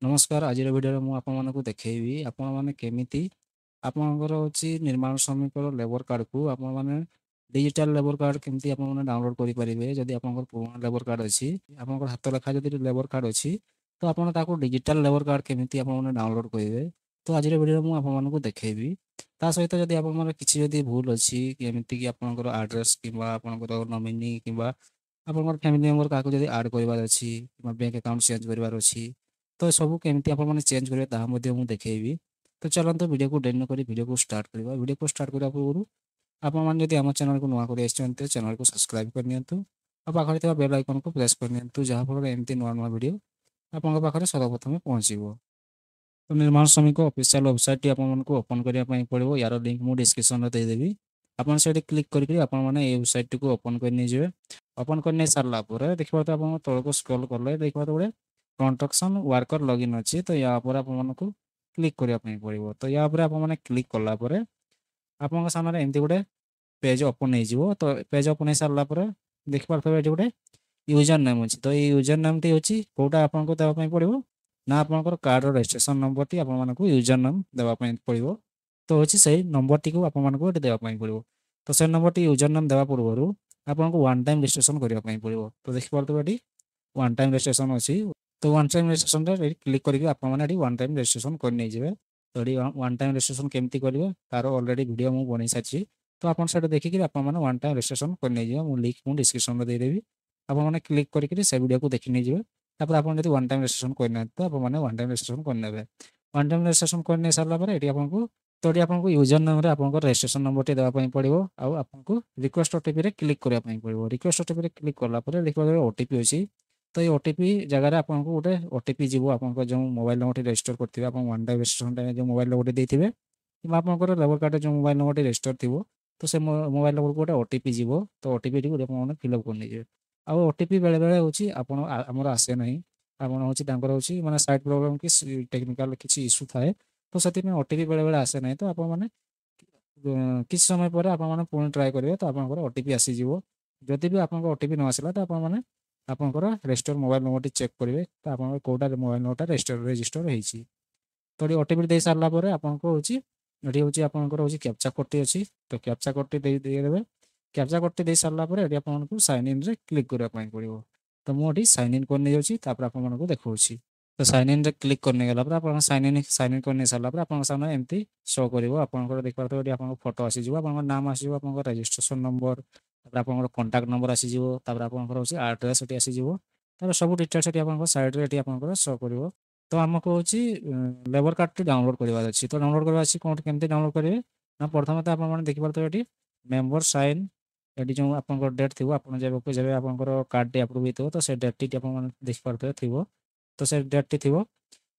नमस्कार आज भिडियो मुझे आपको देखी आपण मैंने केमी आपणकर हूँ निर्माण श्रमिक लेबर कार्ड को आपने डिजिटल लेबर कार्ड केमती आपने डाउनलोड करेंगे जदि आप पुराना लेबर कार्ड अच्छी आप हाथ लेखा जब लेबर कार्ड अच्छी तो आपको डिजिटल लेबर कार्ड केमती आपने डाउनलोड करेंगे। तो आज भिडियो मुझे आपको देखी ता सहित जब आप किसी भूल अच्छी केमती आपंकर आड्रेस कि नॉमिनी कि आपंकर फैमिली मेंबर क्या आड करार अच्छी बैंक अकाउंट चेंज करार अच्छी तो सबू केमती आपने चेंज करेंगे ताहा मुझे देखी। तो चलते वीडियो को डेरी नक वीडियो को स्टार्ट करवा। वीडियो को स्टार्ट करने पूर्व आपने जब आम चैनल को नुआ कर चैनल को सब्सक्राइब करनी पाखे बेल आइकन को प्रेस करनी जहाँफल एमती नुआ नुआ वीडियो आपंक पाखे सर्वप्रथम पहुँचो। तो निर्माण श्रमिक ऑफिशियल वेबसाइट आपको ओपन करने पड़ो यार लिंक मुझे डिस्क्रिप्शन में देदेवी आपन से क्लिक करके वेबसाइट को ओपन करने ओपन करने सारापर देखा तो आप तौक स्क्रॉल कले देखा तो गोटे कंस्ट्रक्शन वर्कर लॉगिन अच्छी तो या आपको क्लिक करने पड़ो। तो या आपने क्लिक कलापर आप सामने एमती गोटे पेज ओपन हो तो पेज ओपन हो सारापर देखिए ये गोटे यूजर नेम अच्छी तो ये यूजर नेम टी अच्छी कौटा आपको देवाई पड़ो ना आपंकर कार्ड रजिस्ट्रेशन नंबर टी आपको यूजर नेम देवाई पड़ो। तो अच्छी से नंबर टी को आपको देवाई पड़ो। तो से नंबर टी यूजर नेम देवा पूर्व आपको वन टाइम रजिस्ट्रेशन करने पड़ो। तो देखिए ये वन टाइम रजिस्ट्रेशन अच्छी तो वन टाइम रजिस्ट्रेशन क्लिक करके आपने वन टाइम रजिस्ट्रेशन कर। तो ये वन टाइम रजिस्ट्रेशन केमती करेंगे तार ऑलरेडी वीडियो मुझे बन सारी तो आप देखिए आपने वन टाइम रजिस्ट्रेशन करने लिंक मुझे डिस्क्रिप्शन में देदेवी आपने क्लिक करके से वीडियो को देखी नहीं तापर आप वन टाइम रजिस्ट्रेशन करना तो आपने वन टाइम रजिस्ट्रेशन करने वन टाइम रजिस्ट्रेशन कर सारापर ये आपको तो ये आपको यूजर नेम आप रजिस्ट्रेशन नंबर टी देवाई पड़ो आपको रिक्वेस्ट ओटीपी क्लिक करने पड़ो। रिक्वेस्ट ओटीपी क्लिक कलापर देखिए ओटीपी अच्छी तो ये ओटीपी जगह आपको गोटे ओटीपी जीव आप जो मोबाइल नंबर रजिस्टर करते वन टाइम रजिस्ट्रेशन टाइम जो मोबाइल नंबर देते कि आपंकर लेबर कार्ड जो मोबाइल नंबर रजिस्टर थी तो से मोबाइल नंबर को गोटे ओटीपी जीव तो ओटीपी टी आपने फिलअप कर आ ओटीपी बेले बेले होमर आसे ना आप हूँ मैंने साइट प्रोब्लेम कि टेक्निकल किसी इश्यू थाए तो से ओटीपी बेले बेले आसे ना तो आपने किसी समय पर आपने पुणी ट्राए करेंगे तो आप ओटीपी आसीज जदि भी आप ओटीपी न आसला तो आपने आपंकर रजिस्टर मोबाइल नंबर चेक करेंगे तो आप कौटा मोबाइल नंबर रजिस्टर होती तो ये ओटीपी दे सारापर आपको हूँ ये हूँ आपंकर हूँ कैप्चा कोड अच्छी तो कैप्चा कोड देदेवे कैप्चा कोड दे सारापर ये आपको साइन इन रे क्लिक करने पड़ो। तो मुझे साइन इन करने जापर आपको देखा तो साइन इन रे क्लिक करने गला आप साइन इन करने सारापर आप सामने एमती शो कर आप देखा तो ये फोटो आसीज आप नाम आस रजिस्ट्रेशन नंबर आप कंटाक्ट नंबर आसीज आपंकर हूँ आड्रेस ये आसीज सब डिटेल्स ये सैड्रे आप शो कर। तो आमको हूँ लेबर कार्ड टी डाउनलोड करवार अच्छी तो डाउनलोड करवा कौन केमती डाउनलोड करेंगे ना प्रथम तो आप देखिए ये मेम्बर साइन ये जो आप डेट थी आप जब आप कार्ड टी आप्रुव हो तो से डेट टी आप देखिए थी तो से डेट टी थी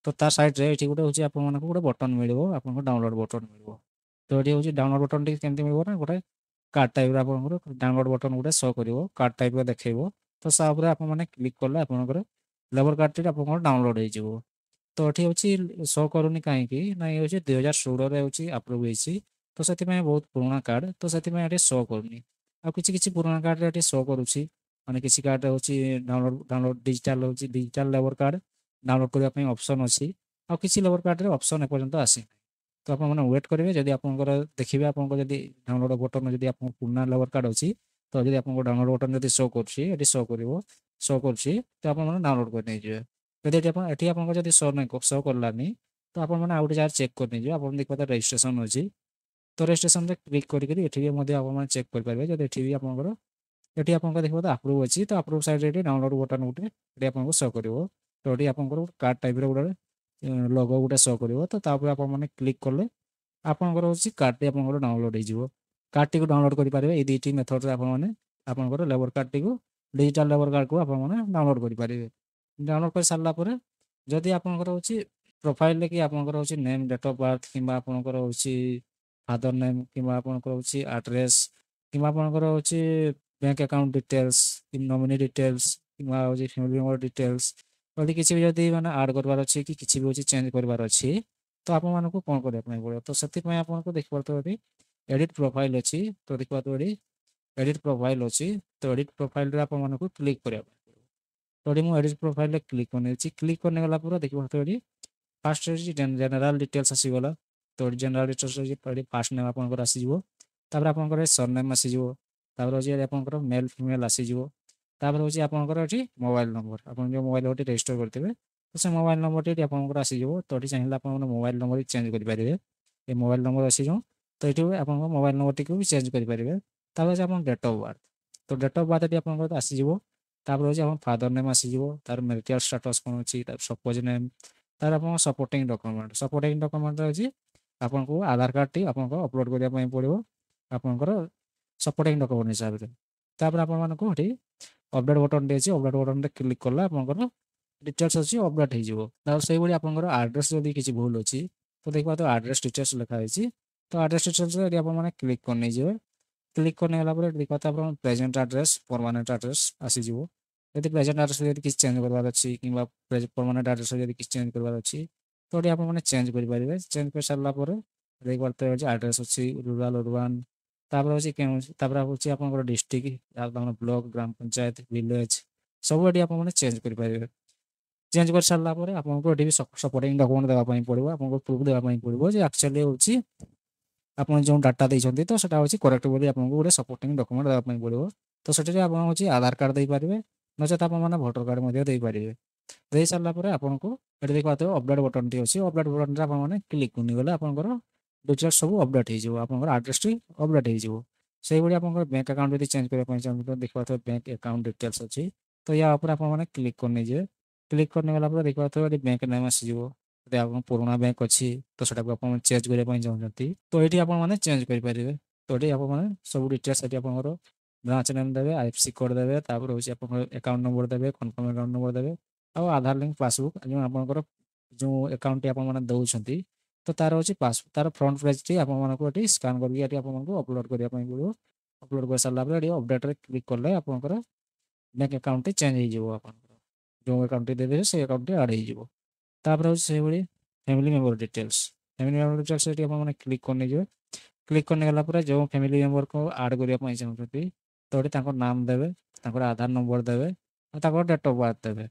तो ता साइड रे ये गोटे हूँ आपको गोटे बटन मिल आपको डाउनलोड बटन मिल तो ये हूँ डाउनलोड बटन टी केमती मिल ना गोटे कार्ड टाइप आप डाउनलोड बटन गोटे शो कर कार्ड टाइप देखेब तो सापर आपने क्लिक कले आपंकर लेबर कार्ड टी आप डाउनलोड हो। तो ये हूँ शो करूनी कहीं ना ये हूँ 2016 हूँ आप्रुव होती तो से बहुत पुराना कार्ड तो से शो करूनी आ किसी पुराना कार्ड रे शो करुच्ची मैंने किसी कार्ड हूँ download download digital labour card download करने ऑप्शन अच्छी आ किसी लेबर कार्ड रे ऑप्शन एपर्यंत आसी तो आप वेट करेंगे जब आप देखिए आपको जब डाउनलोड बटन जब आप पुराना लेबर कार्ड अच्छी तो जब आप डाउनलोड बटन जब शो कर शो कर शो कर तो आप डाउनलोड करने जब ये आप जब शो नहीं शो कलानी तो आप जगह चेक करने आप देखिए रजिस्ट्रेशन अच्छी तो रजिस्ट्रेशन क्लिक करके आप चेक करेंगे जब ये आपंकर ये आप देखिए तो आप्रुव अच्छी तो आप्रुव साइड ये डाउनलोड बटन गोटे ये आपको शो कर तो ये आपको कार्ड टाइप गोटे लोगो गोटे शो कर तो आपने क्लिक कले आपंकर हूँ कार्ड टी आप डाउनलोड हो कार्ड टी डाउनलोड करेंगे ये दुईटी मेथड आपने आपंकर labour card T digital labour card को आपने डाउनलोड करेंगे। डाउनलोड कर सारापर जदि आपंकर हूँ प्रोफाइल कि आपंकर हूँ नेम डेट ऑफ बर्थ कि आपंकर हूँ फादर नेम कि आपंकर हूँ आड्रेस कि आपंकर हूँ बैंक अकाउंट डिटेल्स कि नॉमिनी डिटेल्स कि फैमिली मेंबर डिटेल्स यदि किसी भी जब मैंने आड करवार अच्छी कि किसी भी हूँ चेंज करवार अच्छी तो आपको कौन करने पड़ो तो से आपको देखिए एडिट प्रोफाइल अच्छी तो देखिए एडिट प्रोफाइल अच्छी तो एडिट प्रोफाइल आपको क्लिक करने तो मुझे एडिट प्रोफाइल क्लिक करने क्लिक करने गला देखिए फास्ट होची जनरल डिटेल्स आसीगला। तो जनरल डिटेल्स होची फास्ट नेम आपनकर आसीजिवो। तापर आपनकर सरनेम आसीजिवो। तापर होची आपनकर मेल फीमेल आसीजिवो। तापर होची आपनकर एठी मोबाइल नंबर आपन जो मोबाइल ओटी रजिस्टर करथिबे तो से मोबाइल नंबर टी आपनकर आसीजिवो। तो एठी चाहिला आपन मोबाइल नंबर चेंज करि पारिबे। ए मोबाइल नंबर आसीजो तो एठी आपनकर मोबाइल नंबर टी को भी चेंज करि पारिबे। तापर होची आपन डेट ऑफ बर्थ तो डेट ऑफ बर्थ एठी आपनकर आसीजिवो। तापर होची आपन फादर नेम आसीजिवो। तार मैरिटल स्टेटस कोन अछि तार सपोज नेम तार आपन सपोर्टिंग डॉक्यूमेंट अछि आपनको आधार कार्ड टी आपनको अपलोड करिया पई पड़िबो आपनकर सपोर्टिंग डॉक्यूमेंट हिसाब रे। तापर आपन मानको एठी अपडेट बटन टी अछि अपडेट बटन रे क्लिक करला आपनकर डिटेल्स अछि अपडेट हे जिवो। तार सेही बडी आपनकर एड्रेस जदी किछि भूल अछि तो देखबा तो एड्रेस डिटेल्स लिखा अछि। तो एड्रेस डिटेल्स रे आपन माने क्लिक करने जिवे। क्लिक करने गला पर देखबा तो आपन प्रेजेंट एड्रेस परमानेंट एड्रेस आसी जिवो। यदि प्रेजेंट एड्रेस यदि किछि चेंज करबार अछि किबा परमानेंट एड्रेस यदि किछि चेंज करबार अछि तो एठी आपन माने चेंज करि पारिबे। चेंज कर सारला पर देखबा तो एड्रेस अछि रूरल अर्बन तापर होची केउ तापर होची आपनकर डिस्ट्रिक्ट आपन ब्लॉक ग्राम पंचायत विलेज सब एठी आपन माने चेंज करि पारिबे। चेंज कर सारला पर आपनको एठी भी सपोर्टिंग डॉक्यूमेंट देबा पई पड़िबो आपनको प्रूफ देबा पई पड़िबो जे एक्चुअली होची आपन जो डाटा दैछन्ती तो सेटा होची करेक्ट बोली आपनको गोटे सपोर्टिंग डॉक्यूमेंट देबा पई पड़िबो। तो सेठी आपन होची आधार कार्ड देई पारिबे नचेत आपन माने वोटर कार्ड मध्ये देई पारिबे। देई सारला पर आपनको एठी देखबा तो अपडेट बटन टी अछि अपडेट बटन रे आपन माने क्लिक करनी गले आपनकर डिटेल्स सब अपडेट हे जिवो आपनकर एड्रेस टी अपडेट हे जिवो। सेही बडी आपनकर बैंक अकाउंट यदि चेंज करिया पई चाहबो तो देखबा तो बैंक अकाउंट डिटेल्स अछि। तो या ऊपर आपन माने क्लिक करनी जे क्लिक करने गला पर देखबा तो एठी बैंक नेम आसीजिवो। यदि आपन पुराना बैंक अछि तो सेटा को आपन चेंज करिया पई चाहउछंती तो एठी आपन माने चेंज करि पारिबे। तो एठी आपन माने सब डिटेल्स एठी आपनकर ब्रांच नेम देबे आईएफएससी कोड देबे तापर होची आपनकर अकाउंट नंबर देबे कन्फर्म अकाउंट नंबर देबे आ आधार लिंक पासबुक जो आपनकर जो अकाउंट टी आपन माने दउछंती तो तार होची पासबुक तार फ्रंट पेज टी आपन मानको एठी स्कैन करके एठी आपन मानको अपलोड करिया पई पड़िबो। अपलोड कर सारला पर एठी अपडेट रे क्लिक करले आपनकर बैंक अकाउंट टी चेंज हे जिवो आपनकर जो अकाउंट टी देबे से अकाउंट टी ऐड हे जिवो। तापर होची सेही बडी फैमिली मेंबर डिटेल्स एठी आपन माने क्लिक करने जिवे। क्लिक करने गला पर जो फैमिली मेंबर को ऐड करिया पई चाहउछंती तो एठी तांको नाम देबे तांकर आधार नंबर देबे आ तांकर डेट ऑफ बर्थ देबे।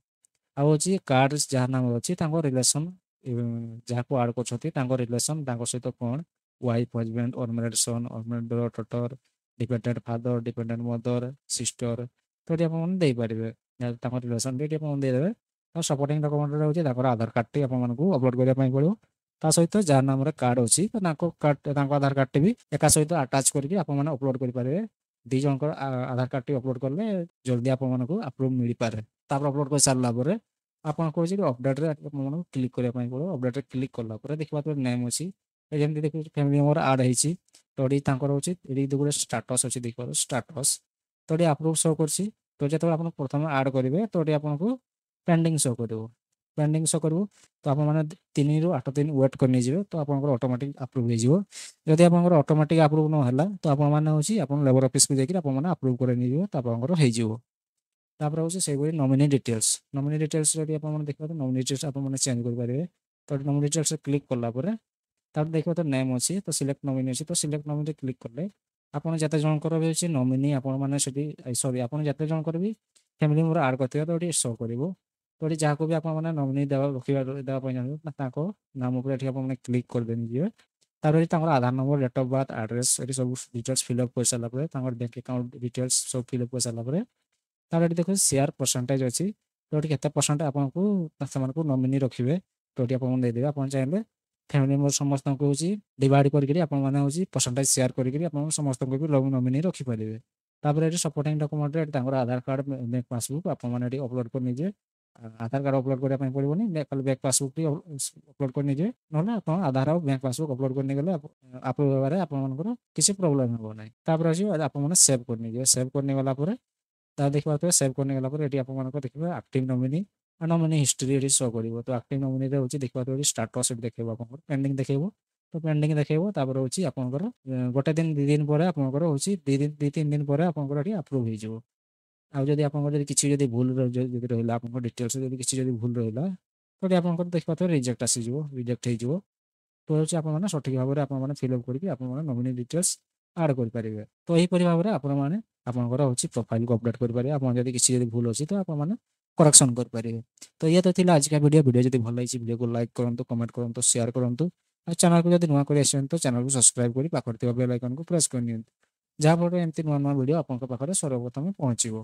आ होची कार्ड जहाँ नाम अछि तांको रिलेशन जहाँ को ऐड करछथि तांको रिलेशन तांको सहित कोन वाइफ हस्बैंड और मैरिड सन और married daughter dependent father dependent mother sister तो एठी आपन माने देई पारिबे। तांको रिलेशन एठी आपन देई देबे। आ सपोर्टिंग डॉक्यूमेंट रे होची तांकर आधार कार्ड टी आपन मानको अपलोड करिया पई पड़िबो। ता सहित जहाँ नाम रे कार्ड अछि तो तांको कार्ड तांको आधार कार्ड टी भी एका सहित अटैच करके आपन माने अपलोड करि पारिबे। दी जनकर आधार कार्ड टी अपलोड करले जल्दी आपन मानको अप्रूव मिलि पारे। तापर अपलोड कर सारला पर आपन को जे अपडेट रे आपन मानको क्लिक करिया पई पड़ो अपडेट रे क्लिक करला पर देखबा तो नेम अछि ए जेमति देखु फैमिली मेंबर ऐड हेछि तो एठी तांकर होछि एठी गुटे स्टेटस अछि देखबा स्टेटस तो एठी अप्रूव शो करछि। तो जेते आपन प्रथम ऐड करिवे तो एठी आपन को पेंडिंग शो करिवो पेंडिंग शो करिवो तो आपन माने 3 रु 8 दिन वेट करनि जिवे तो आपनकर ऑटोमेटिक अप्रूव हे जिवो। जदि आपनकर ऑटोमेटिक अप्रूव न होला तो आपन माने होछि आपन लेबर ऑफिस को जेकि आपन माने अप्रूव करनि जिवो तो आपनकर हे जिवो। तापर होछि सेही बडी नॉमिनी डिटेल्स जदि आपन माने देखबा तो नॉमिनी डिटेल्स आपन माने चेंज करि पारिबे। तो नॉमिनी डिटेल्स रे क्लिक करला पर तापर देखबा तो नेम अछि तो सिलेक्ट नॉमिनी अछि तो सिलेक्ट नॉमिनी रे क्लिक करले आपन जते जनकर भी अछि नॉमिनी आपन माने सेठी सॉरी आपन जते जनकर भी फैमिली मेंबर ऐड करथिबे तो एठी शो करिवो। तो एठी जाहा को भी आपन माने नॉमिनी देबा रखिबा देबा पई चाहबो ताको नाम ऊपर एठी आपन माने क्लिक कर देनि जिवे। तापर एठी तांकर Aadhaar number date of birth address एठी सब डिटेल्स फिल अप कर सारला पर तांकर बैंक अकाउंट डिटेल्स सब फिल अप कर सारला पर तापर एठी देखो शेयर परसेंटेज अछि तो एठी केते परसेंट आपनको सेमानकु नॉमिनी रखिबे तो एठी आपन दे देबे आपन चाहेले फैमिली मेंबर समस्त को होची डिवाइड करिकरी आपन माने होची परसेंटेज शेयर करिकरी आपन समस्त को भी नॉमिनी रखि पारिबे। तापर एठी सपोर्टिंग डॉक्यूमेंट रे तांकर आधार कार्ड बैंक पासबुक आपन माने एठी अपलोड कर निजे आधार कार्ड अपलोड करिया पई पड़िबोनी बैंक पासबुक टी अपलोड कर निजे नहले आपन आधार और बैंक पासबुक अपलोड करनि गले अप्रूव हेबारे आपन मानकर किछि प्रॉब्लम हेबो नै। तापर अछि आपन माने सेव कर निजे सेव करनि गला पर ता देखबा तो सेव करने गला पर एठी आपन मानको देखबे एक्टिव नॉमिनी आ नॉमिनी हिस्ट्री एठी शो करिवो। तो एक्टिव नॉमिनी रे होची देखबा तो एठी स्टेटस एठी देखेबो आपन पेंडिंग देखेबो तो पेंडिंग देखेबो तापर होची आपनकर गोटे दिन 2 दिन परे आपनकर होची 2 दिन 2-3 दिन परे आपनकर एठी अप्रूव हे जिवो। आ जदि आपनकर जदि किछि जदि भूल जदि रहिला आपनकर डिटेल्स जदि किछि जदि भूल रहिला तो एठी आपनकर देखबा तो रिजेक्ट आसी जिवो रिजेक्ट हे जिवो। तो होची आपन माने सठिक भाबरे आपन माने फिल अप करके आपन माने नॉमिनी डिटेल्स ऐड करि पारिबे। तो एही परि भाबरे आपन माने आपनकर होची प्रोफाइल को अपडेट करि पारिबे। आपन जदि किछि जदि भूल अछि तो आपन माने କରେକ୍ସନ୍ କରିପାରିବେ। ତ ଇଏ ତ ଥିଲା ଆଜିକା ଭିଡ଼ିଓ। ଭିଡ଼ିଓ ଯଦି ଭଲ ହେଇଛି ଭିଡ଼ିଓକୁ ଲାଇକ୍ କରନ୍ତୁ, କମେଣ୍ଟ କରନ୍ତୁ, ସେୟାର କରନ୍ତୁ। ଆଉ ଚ୍ୟାନେଲକୁ ଯଦି ନୂଆ କରି ଆସିଛନ୍ତି ତ ଚ୍ୟାନେଲକୁ ସବସ୍କ୍ରାଇବ୍ କରି ପାଖରେ ଥିବା ବେଲ୍ ଆଇକନକୁ ପ୍ରେସ୍ କରିନିଅନ୍ତୁ। ଯାହାଫଳରେ ଏମିତି ନୂଆ ନୂଆ ଭିଡ଼ିଓ ଆପଣଙ୍କ ପାଖରେ ସର୍ବପ୍ରଥମେ ପହଞ୍ଚିବ।